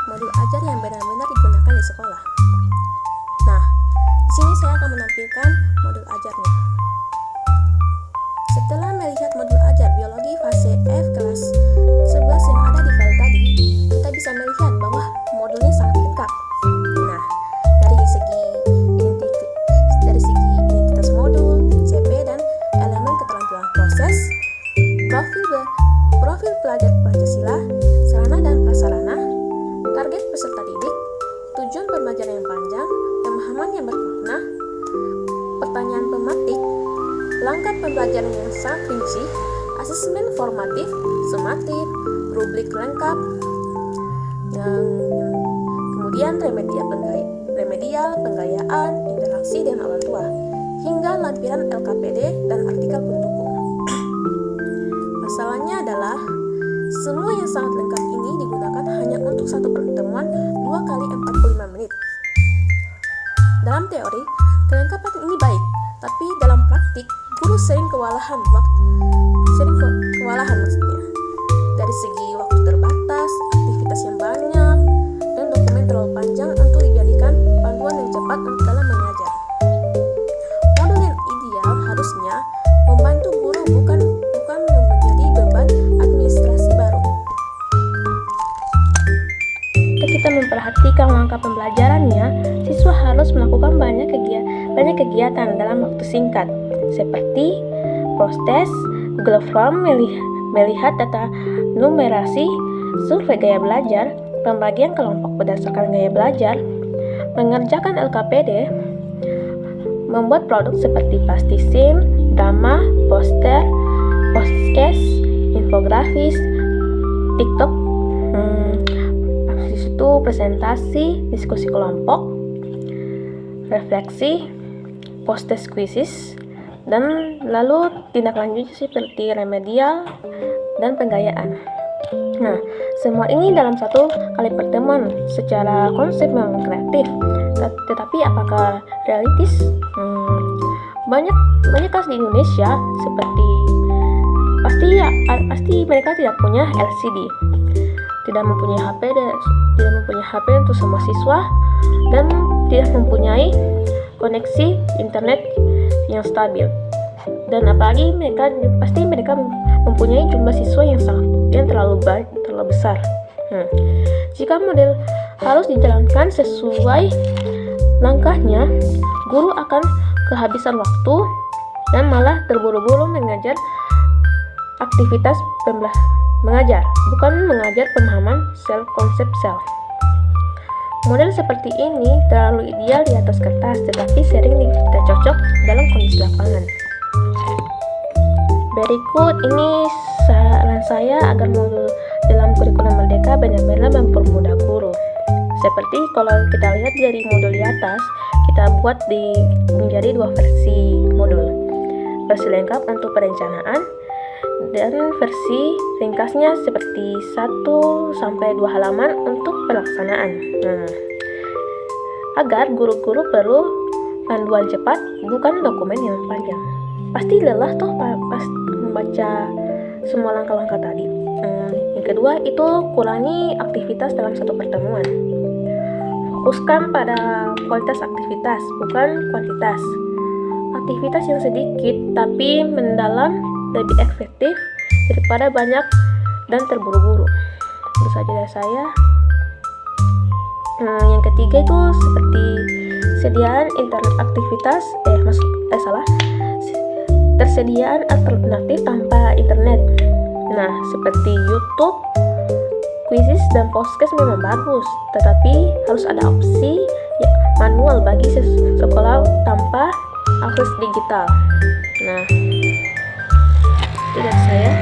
melihat modul ajar yang benar-benar digunakan di sekolah. Nah, di sini saya akan menampilkan modul ajarnya. Setelah melihat modul ajar biologi fase F kelas 11 yang ada di file tadi, kita bisa melihat bahwa modulnya sangat lengkap. Nah, dari segi identitas modul, CP dan elemen keterampilan proses, profil pelajar Pancasila, sarana dan prasarana, target peserta didik, tujuan pembelajaran yang panjang, pemahaman yang bermakna, pertanyaan pematik, langkah pembelajaran yang sangat rinci, asesmen formatif, sumatif, rubrik lengkap, kemudian remedial, penggayaan, interaksi dengan orang tua, hingga lampiran LKPD dan artikel pendukung. Masalahnya adalah semua yang sangat lengkap ini digunakan hanya untuk satu pertemuan 2 kali 45 menit. Dalam teori, kelengkapan ini baik, tapi dalam praktik, guru sering kewalahan maksudnya. Dari segi waktu terbatas, aktivitas yang banyak, dan dokumen terlalu panjang untuk dijadikan panduan yang cepat dalam mengajar. Modul yang ideal harusnya membantu guru bukan menjadi beban administrasi baru. Jika kita memperhatikan langkah pembelajarannya, siswa harus melakukan banyak kegiatan dalam waktu singkat, seperti proses, Google Form, melihat data numerasi, survei gaya belajar, pembagian kelompok berdasarkan gaya belajar, mengerjakan LKPD, membuat produk seperti plastisim, drama, poster, podcast, infografis, TikTok, presentasi, diskusi kelompok, refleksi, post-test quizzes, dan lalu tindak lanjut seperti remedial dan penggayaan. Nah, semua ini dalam satu kali pertemuan secara konsep memang kreatif, tetapi apakah realistis? Banyak kelas di Indonesia seperti pasti mereka tidak punya LCD, tidak mempunyai HP untuk semua siswa, dan tidak mempunyai koneksi internet yang stabil. Dan apalagi mereka mempunyai jumlah siswa yang terlalu besar. Jika model harus dijalankan sesuai langkahnya, guru akan kehabisan waktu dan malah terburu-buru mengajar aktivitas mengajar, bukan mengajar pemahaman konsep sel. Model seperti ini terlalu ideal di atas kertas, tetapi sering tidak cocok dalam kondisi lapangan. Berikut ini saran saya agar modul dalam kurikulum Merdeka benar-benar mempermudah guru. Seperti kalau kita lihat dari modul di atas, kita buat menjadi 2 versi modul. Versi lengkap untuk perencanaan dan versi ringkasnya seperti 1-2 halaman untuk pelaksanaan. Agar guru-guru perlu panduan cepat, bukan dokumen yang panjang. Pasti lelah toh pas membaca semua langkah-langkah tadi. Yang kedua itu kurangi aktivitas dalam satu pertemuan. Fokuskan pada kualitas aktivitas, bukan kuantitas. Aktivitas yang sedikit tapi mendalam lebih efektif daripada banyak dan terburu-buru. Itu saja dari saya. Yang ketiga itu seperti sediaan internet aktivitas, tersediaan alternatif tanpa internet. Nah, seperti YouTube, quizzes dan podcast memang bagus, tetapi harus ada opsi manual bagi sekolah tanpa akses digital. Nah, itu dari saya.